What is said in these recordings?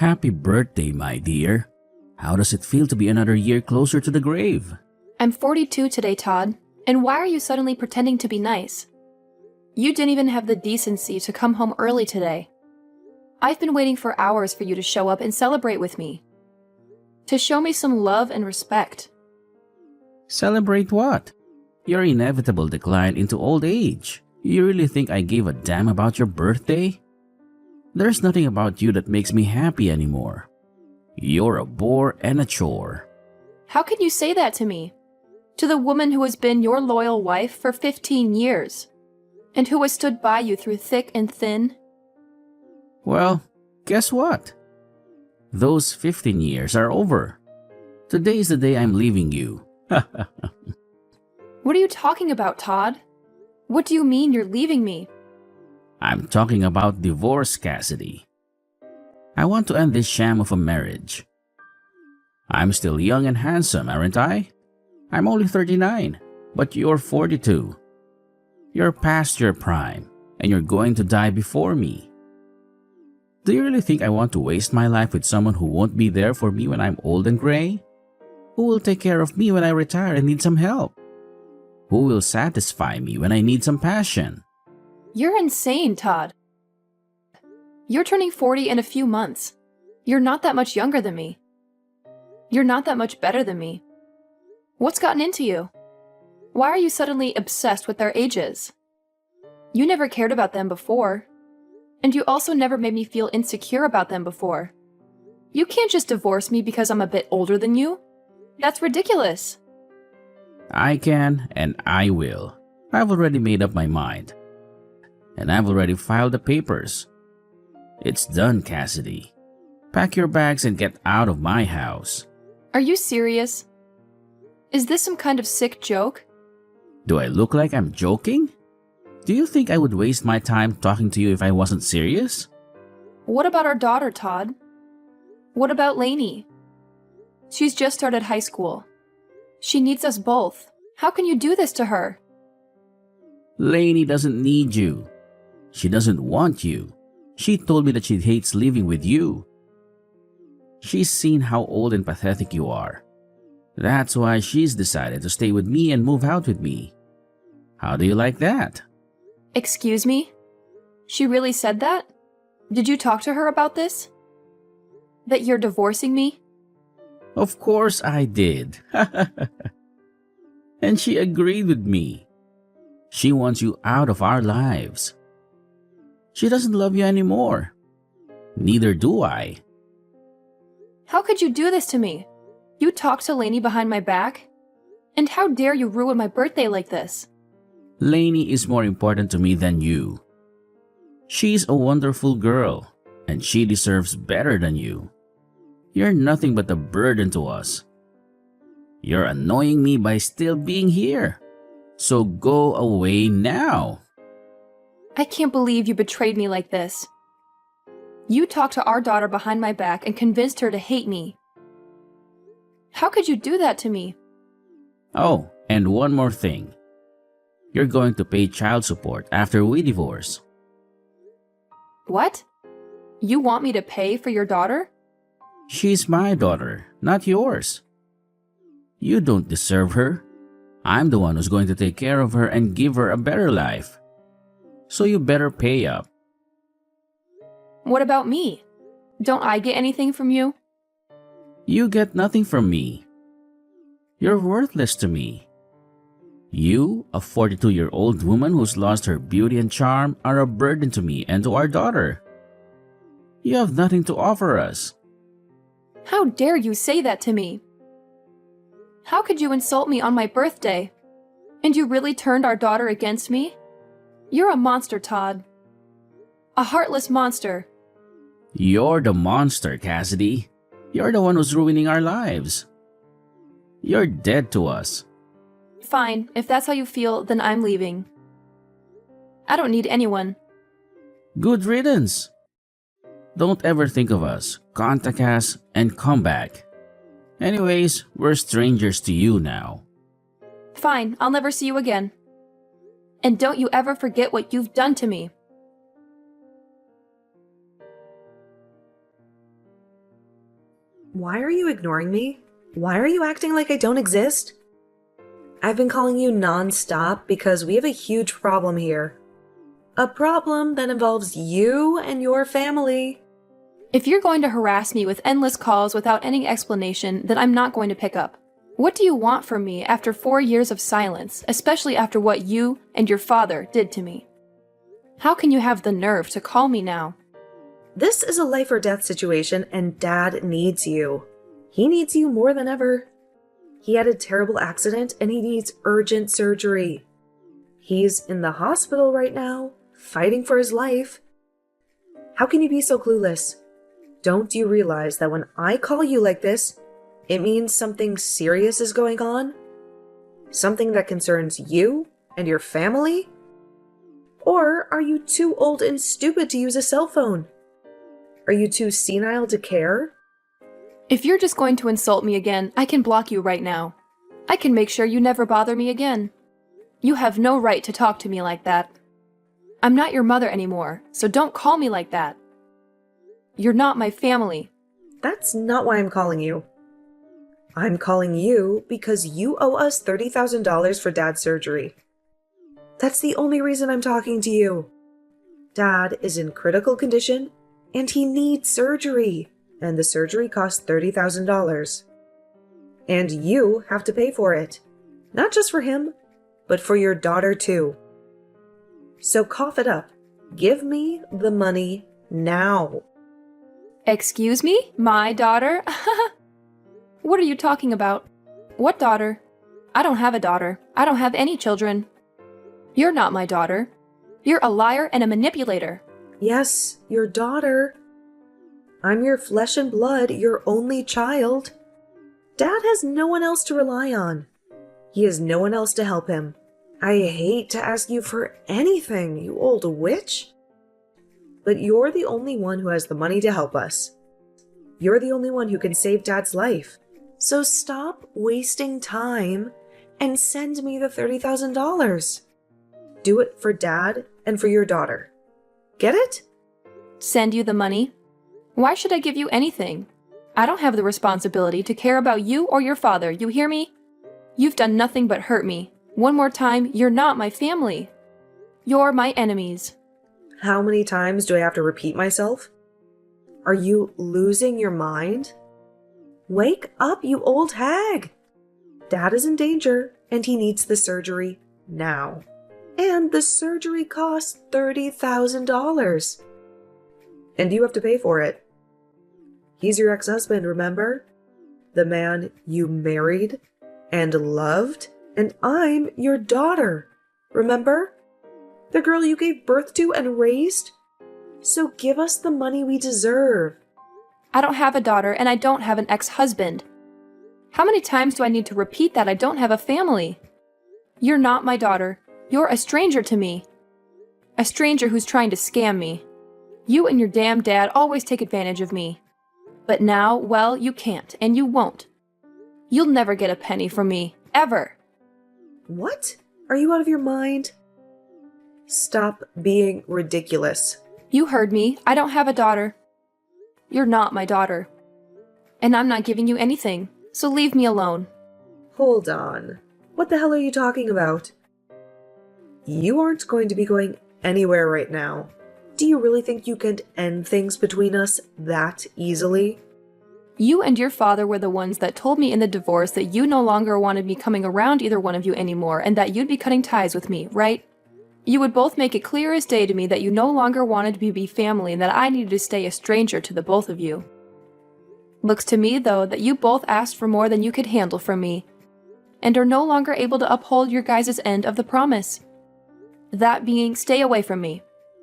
Happy birthday, my dear. How does it feel to be another year closer to the grave? I'm 42 today, Todd. And why are you suddenly pretending to be nice? You didn't even have the decency to come home early today. I've been waiting for hours for you to show up and celebrate with me. To show me some love and respect. Celebrate what? Your inevitable decline into old age. You really think I gave a damn about your birthday? There's nothing about you that makes me happy anymore. You're a bore and a chore. How can you say that to me? To the woman who has been your loyal wife for 15 years, and who has stood by you through thick and thin? Well, guess what? Those 15 years are over. Today is the day I'm leaving you. What are you talking about, Todd? What do you mean you're leaving me? I'm talking about divorce, Cassidy. I want to end this sham of a marriage. I'm still young and handsome, aren't I? I'm only 39, but you're 42. You're past your prime, and you're going to die before me. Do you really think I want to waste my life with someone who won't be there for me when I'm old and gray? Who will take care of me when I retire and need some help? Who will satisfy me when I need some passion? You're insane, Todd. You're turning 40 in a few months. You're not that much younger than me. You're not that much better than me. What's gotten into you? Why are you suddenly obsessed with their ages? You never cared about them before. And you also never made me feel insecure about them before. You can't just divorce me because I'm a bit older than you. That's ridiculous. I can and I will. I've already made up my mind. And I've already filed the papers. It's done, Cassidy. Pack your bags and get out of my house. Are you serious? Is this some kind of sick joke? Do I look like I'm joking? Do you think I would waste my time talking to you if I wasn't serious? What about our daughter, Todd? What about Lainey? She's just started high school. She needs us both. How can you do this to her? Lainey doesn't need you. She doesn't want you. She told me that she hates living with you. She's seen how old and pathetic you are. That's why she's decided to stay with me and move out with me. How do you like that? Excuse me? She really said that? Did you talk to her about this? That you're divorcing me? Of course I did. And she agreed with me. She wants you out of our lives. She doesn't love you anymore. Neither do I. How could you do this to me? You talked to Lainey behind my back? And how dare you ruin my birthday like this? Lainey is more important to me than you. She's a wonderful girl, and she deserves better than you. You're nothing but a burden to us. You're annoying me by still being here. So go away now. I can't believe you betrayed me like this. You talked to our daughter behind my back and convinced her to hate me. How could you do that to me? Oh, and one more thing. You're going to pay child support after we divorce. What? You want me to pay for your daughter? She's my daughter, not yours. You don't deserve her. I'm the one who's going to take care of her and give her a better life. So you better pay up. What about me? Don't I get anything from you? You get nothing from me. You're worthless to me. You, a 42-year-old woman who's lost her beauty and charm, are a burden to me and to our daughter. You have nothing to offer us. How dare you say that to me? How could you insult me on my birthday? And you really turned our daughter against me? You're a monster, Todd. A heartless monster. You're the monster, Cassidy. You're the one who's ruining our lives. You're dead to us. Fine, if that's how you feel, then I'm leaving. I don't need anyone. Good riddance. Don't ever think of us. Contact us and come back. Anyways, we're strangers to you now. Fine, I'll never see you again. And don't you ever forget what you've done to me. Why are you ignoring me? Why are you acting like I don't exist? I've been calling you non-stop because we have a huge problem here. A problem that involves you and your family. If you're going to harass me with endless calls without any explanation, then I'm not going to pick up. What do you want from me after 4 years of silence, especially after what you and your father did to me? How can you have the nerve to call me now? This is a life or death situation and Dad needs you. He needs you more than ever. He had a terrible accident and he needs urgent surgery. He's in the hospital right now, fighting for his life. How can you be so clueless? Don't you realize that when I call you like this, it means something serious is going on? Something that concerns you and your family? Or are you too old and stupid to use a cell phone? Are you too senile to care? If you're just going to insult me again, I can block you right now. I can make sure you never bother me again. You have no right to talk to me like that. I'm not your mother anymore, so don't call me like that. You're not my family. That's not why I'm calling you. I'm calling you because you owe us $30,000 for Dad's surgery. That's the only reason I'm talking to you. Dad is in critical condition and he needs surgery, and the surgery costs $30,000. And you have to pay for it. Not just for him, but for your daughter too. So cough it up. Give me the money now. Excuse me? My daughter? What are you talking about? What daughter? I don't have a daughter. I don't have any children. You're not my daughter. You're a liar and a manipulator. Yes, your daughter. I'm your flesh and blood, your only child. Dad has no one else to rely on. He has no one else to help him. I hate to ask you for anything, you old witch. But you're the only one who has the money to help us. You're the only one who can save Dad's life. So stop wasting time and send me the $30,000. Do it for Dad and for your daughter. Get it? Send you the money? Why should I give you anything? I don't have the responsibility to care about you or your father, you hear me? You've done nothing but hurt me. One more time, you're not my family. You're my enemies. How many times do I have to repeat myself? Are you losing your mind? Wake up, you old hag! Dad is in danger, and he needs the surgery now. And the surgery costs $30,000. And you have to pay for it. He's your ex-husband, remember? The man you married and loved, and I'm your daughter, remember? The girl you gave birth to and raised? So give us the money we deserve. I don't have a daughter, and I don't have an ex-husband. How many times do I need to repeat that I don't have a family? You're not my daughter. You're a stranger to me. A stranger who's trying to scam me. You and your damn dad always take advantage of me. But now, well, you can't, and you won't. You'll never get a penny from me, ever. What? Are you out of your mind? Stop being ridiculous. You heard me. I don't have a daughter. You're not my daughter. And I'm not giving you anything, so leave me alone. Hold on. What the hell are you talking about? You aren't going to be going anywhere right now. Do you really think you can end things between us that easily? You and your father were the ones that told me in the divorce that you no longer wanted me coming around either one of you anymore and that you'd be cutting ties with me, right? You would both make it clear as day to me that you no longer wanted to be family and that I needed to stay a stranger to the both of you. Looks to me, though, that you both asked for more than you could handle from me, and are no longer able to uphold your guys' end of the promise. That being, stay away from me.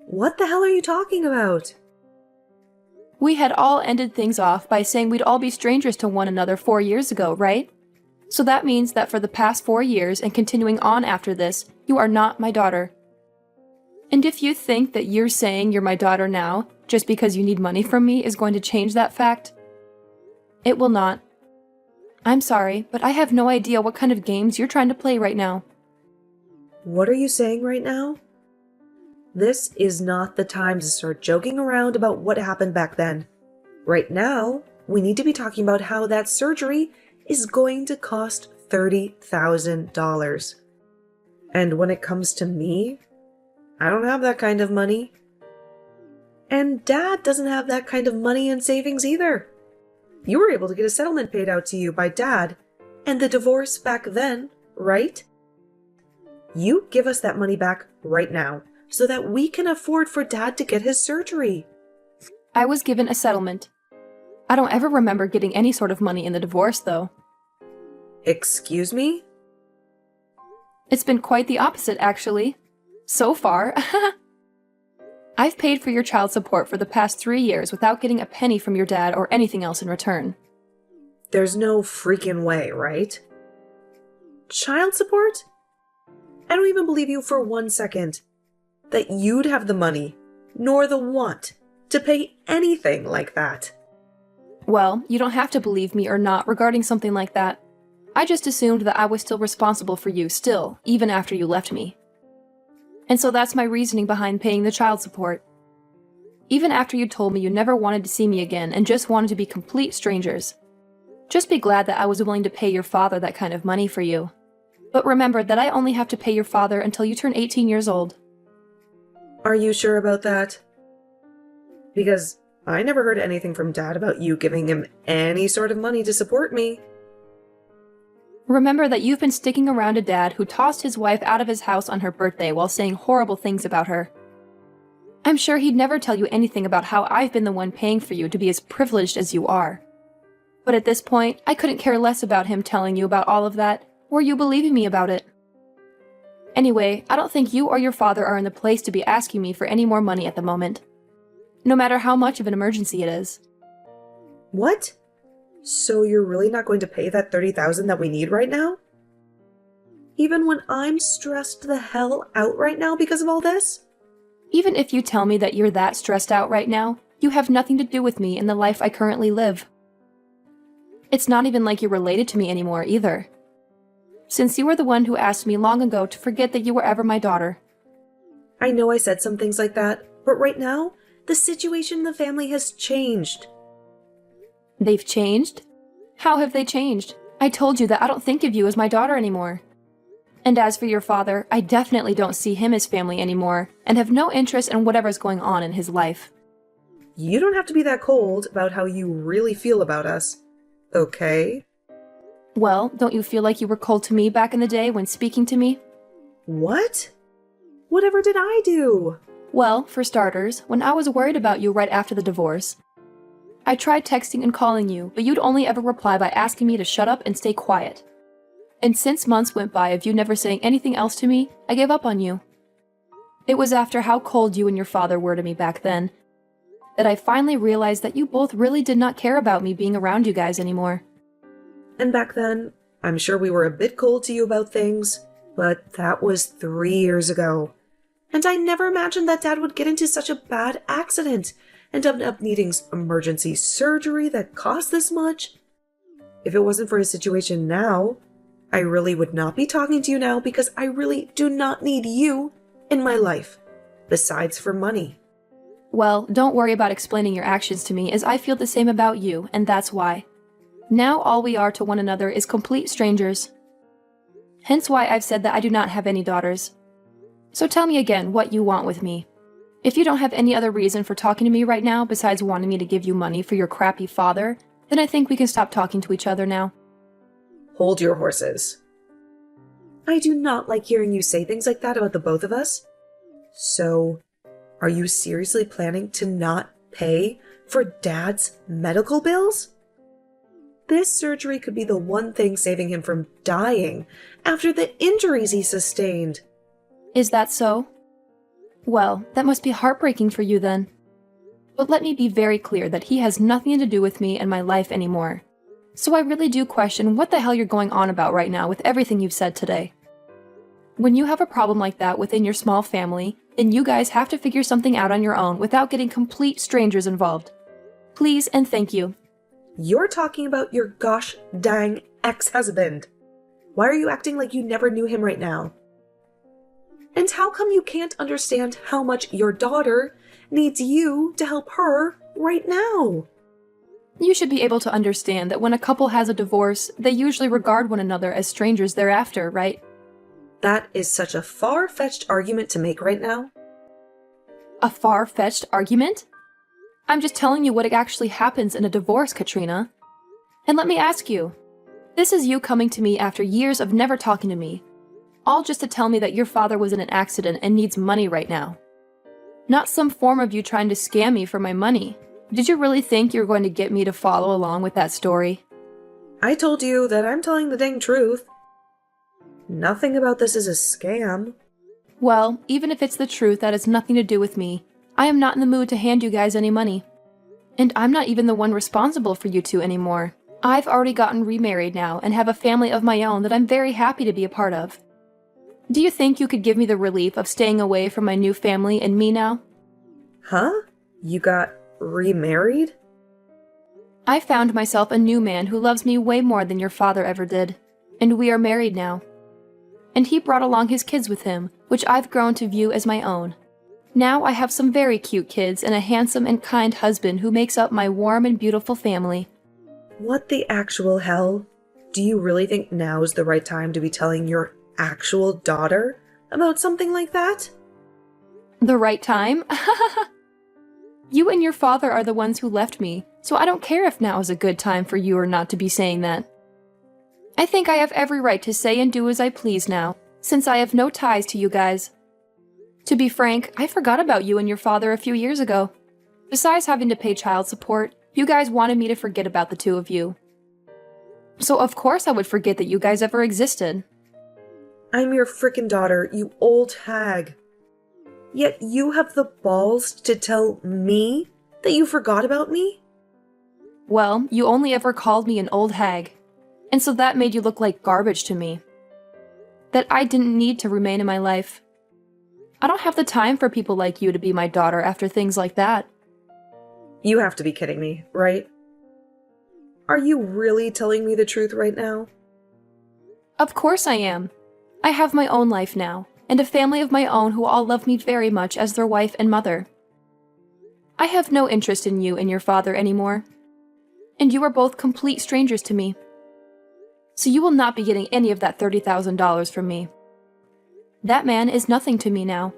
What the hell are you talking about? We had all ended things off by saying we'd all be strangers to one another 4 years ago, right? So that means that for the past 4 years and continuing on after this, you are not my daughter. And if you think that you're saying you're my daughter now, just because you need money from me, is going to change that fact, it will not. I'm sorry, but I have no idea what kind of games you're trying to play right now. What are you saying right now? This is not the time to start joking around about what happened back then. Right now, we need to be talking about how that surgery is going to cost $30,000. And when it comes to me, I don't have that kind of money. And Dad doesn't have that kind of money and savings either. You were able to get a settlement paid out to you by Dad and the divorce back then, right? You give us that money back right now so that we can afford for Dad to get his surgery. I was given a settlement. I don't ever remember getting any sort of money in the divorce, though. Excuse me? It's been quite the opposite, actually. So far. I've paid for your child support for the past 3 years without getting a penny from your dad or anything else in return. There's no freaking way, right? Child support? I don't even believe you for 1 second that you'd have the money, nor the want, to pay anything like that. Well, you don't have to believe me or not regarding something like that. I just assumed that I was still responsible for you still, even after you left me. And so that's my reasoning behind paying the child support. Even after you told me you never wanted to see me again and just wanted to be complete strangers. Just be glad that I was willing to pay your father that kind of money for you. But remember that I only have to pay your father until you turn 18 years old. Are you sure about that? Because I never heard anything from Dad about you giving him any sort of money to support me. Remember that you've been sticking around a dad who tossed his wife out of his house on her birthday while saying horrible things about her. I'm sure he'd never tell you anything about how I've been the one paying for you to be as privileged as you are. But at this point, I couldn't care less about him telling you about all of that, or you believing me about it. Anyway, I don't think you or your father are in the place to be asking me for any more money at the moment. No matter how much of an emergency it is. What? So you're really not going to pay that $30,000 that we need right now? Even when I'm stressed the hell out right now because of all this? Even if you tell me that you're that stressed out right now, you have nothing to do with me in the life I currently live. It's not even like you're related to me anymore either. Since you were the one who asked me long ago to forget that you were ever my daughter. I know I said some things like that, but right now, the situation in the family has changed. They've changed? How have they changed? I told you that I don't think of you as my daughter anymore. And as for your father, I definitely don't see him as family anymore, and have no interest in whatever's going on in his life. You don't have to be that cold about how you really feel about us, okay? Well, don't you feel like you were cold to me back in the day when speaking to me? What? Whatever did I do? Well, for starters, when I was worried about you right after the divorce, I tried texting and calling you, but you'd only ever reply by asking me to shut up and stay quiet. And since months went by of you never saying anything else to me, I gave up on you. It was after how cold you and your father were to me back then that I finally realized that you both really did not care about me being around you guys anymore. And back then, I'm sure we were a bit cold to you about things, but that was 3 years ago. And I never imagined that Dad would get into such a bad accident and end up needing emergency surgery that cost this much. If it wasn't for his situation now, I really would not be talking to you now because I really do not need you in my life, besides for money. Well, don't worry about explaining your actions to me, as I feel the same about you, and that's why. Now all we are to one another is complete strangers. Hence why I've said that I do not have any daughters. So tell me again what you want with me. If you don't have any other reason for talking to me right now besides wanting me to give you money for your crappy father, then I think we can stop talking to each other now. Hold your horses. I do not like hearing you say things like that about the both of us. So, are you seriously planning to not pay for Dad's medical bills? This surgery could be the one thing saving him from dying after the injuries he sustained. Is that so? Well, that must be heartbreaking for you then. But let me be very clear that he has nothing to do with me and my life anymore. So I really do question what the hell you're going on about right now with everything you've said today. When you have a problem like that within your small family, then you guys have to figure something out on your own without getting complete strangers involved. Please and thank you. You're talking about your gosh dang ex-husband. Why are you acting like you never knew him right now? And how come you can't understand how much your daughter needs you to help her right now? You should be able to understand that when a couple has a divorce, they usually regard one another as strangers thereafter, right? That is such a far-fetched argument to make right now. A far-fetched argument? I'm just telling you what actually happens in a divorce, Katrina. And let me ask you, this is you coming to me after years of never talking to me, all just to tell me that your father was in an accident and needs money right now. Not some form of you trying to scam me for my money. Did you really think you were going to get me to follow along with that story? I told you that I'm telling the dang truth. Nothing about this is a scam. Well, even if it's the truth, that has nothing to do with me. I am not in the mood to hand you guys any money. And I'm not even the one responsible for you two anymore. I've already gotten remarried now and have a family of my own that I'm very happy to be a part of. Do you think you could give me the relief of staying away from my new family and me now? Huh? You got remarried? I found myself a new man who loves me way more than your father ever did. And we are married now. And he brought along his kids with him, which I've grown to view as my own. Now I have some very cute kids and a handsome and kind husband who makes up my warm and beautiful family. What the actual hell? Do you really think now is the right time to be telling your actual daughter about something like that? The right time? You and your father are the ones who left me, so I don't care if now is a good time for you or not to be saying that. I think I have every right to say and do as I please now, since I have no ties to you guys. To be frank, I forgot about you and your father a few years ago. Besides having to pay child support, you guys wanted me to forget about the two of you. So of course I would forget that you guys ever existed. I'm your frickin' daughter, you old hag. Yet you have the balls to tell me that you forgot about me? Well, you only ever called me an old hag, and so that made you look like garbage to me. That I didn't need to remain in my life. I don't have the time for people like you to be my daughter after things like that. You have to be kidding me, right? Are you really telling me the truth right now? Of course I am. I have my own life now, and a family of my own who all love me very much as their wife and mother. I have no interest in you and your father anymore. And you are both complete strangers to me. So you will not be getting any of that $30,000 from me. That man is nothing to me now.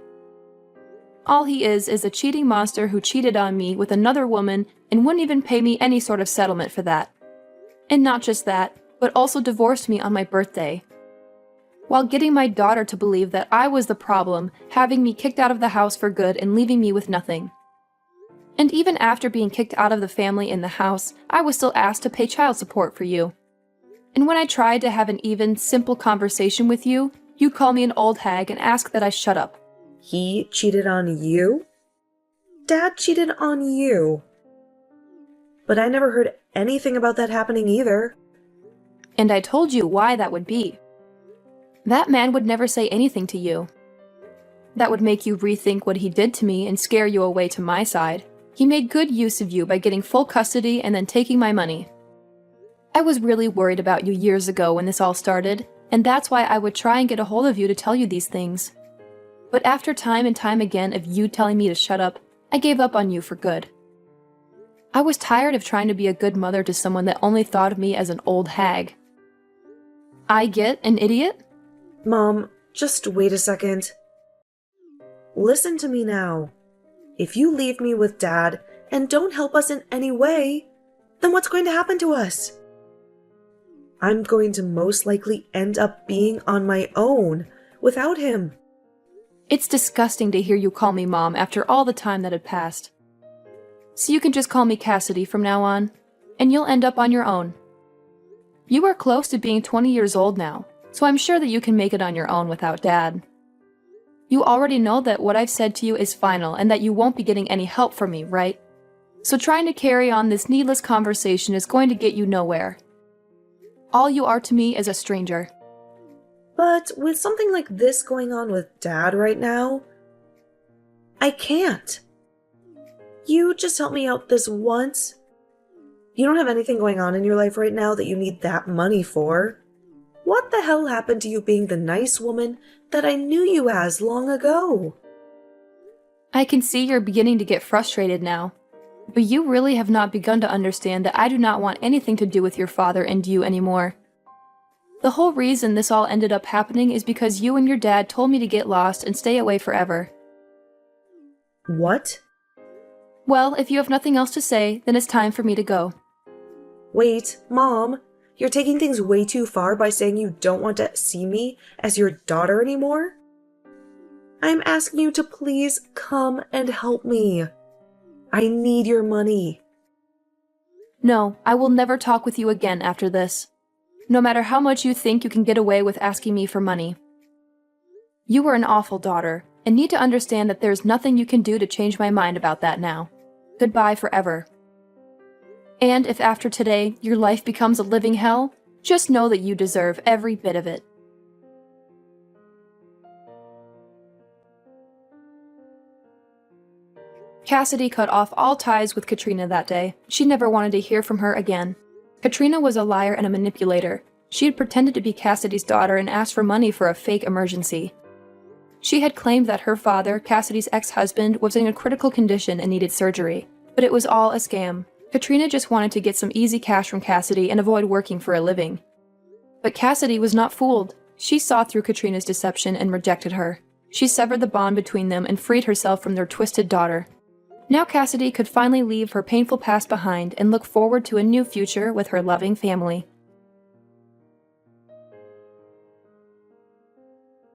All he is a cheating monster who cheated on me with another woman and wouldn't even pay me any sort of settlement for that. And not just that, but also divorced me on my birthday. While getting my daughter to believe that I was the problem, having me kicked out of the house for good and leaving me with nothing. And even after being kicked out of the family and the house, I was still asked to pay child support for you. And when I tried to have an even, simple conversation with you, you'd call me an old hag and ask that I shut up. He cheated on you? Dad cheated on you. But I never heard anything about that happening either. And I told you why that would be. That man would never say anything to you. That would make you rethink what he did to me and scare you away to my side. He made good use of you by getting full custody and then taking my money. I was really worried about you years ago when this all started, and that's why I would try and get a hold of you to tell you these things. But after time and time again of you telling me to shut up, I gave up on you for good. I was tired of trying to be a good mother to someone that only thought of me as an old hag. I get an idiot? Mom, just wait a second. Listen to me now. If you leave me with Dad and don't help us in any way, then what's going to happen to us? I'm going to most likely end up being on my own without him. It's disgusting to hear you call me Mom after all the time that had passed. So you can just call me Cassidy from now on, and you'll end up on your own. You are close to being 20 years old now, so I'm sure that you can make it on your own without Dad. You already know that what I've said to you is final and that you won't be getting any help from me, right? So trying to carry on this needless conversation is going to get you nowhere. All you are to me is a stranger. But with something like this going on with Dad right now, I can't. You just help me out this once. You don't have anything going on in your life right now that you need that money for. What the hell happened to you being the nice woman that I knew you as long ago? I can see you're beginning to get frustrated now. But you really have not begun to understand that I do not want anything to do with your father and you anymore. The whole reason this all ended up happening is because you and your dad told me to get lost and stay away forever. What? Well, if you have nothing else to say, then it's time for me to go. Wait, Mom, you're taking things way too far by saying you don't want to see me as your daughter anymore? I'm asking you to please come and help me. I need your money. No, I will never talk with you again after this. No matter how much you think you can get away with asking me for money. You were an awful daughter, and need to understand that there's nothing you can do to change my mind about that now. Goodbye forever. And if after today your life becomes a living hell, just know that you deserve every bit of it. Cassidy cut off all ties with Katrina that day. She never wanted to hear from her again. Katrina was a liar and a manipulator. She had pretended to be Cassidy's daughter and asked for money for a fake emergency. She had claimed that her father, Cassidy's ex-husband, was in a critical condition and needed surgery. But it was all a scam. Katrina just wanted to get some easy cash from Cassidy and avoid working for a living. But Cassidy was not fooled. She saw through Katrina's deception and rejected her. She severed the bond between them and freed herself from their twisted daughter. Now Cassidy could finally leave her painful past behind and look forward to a new future with her loving family.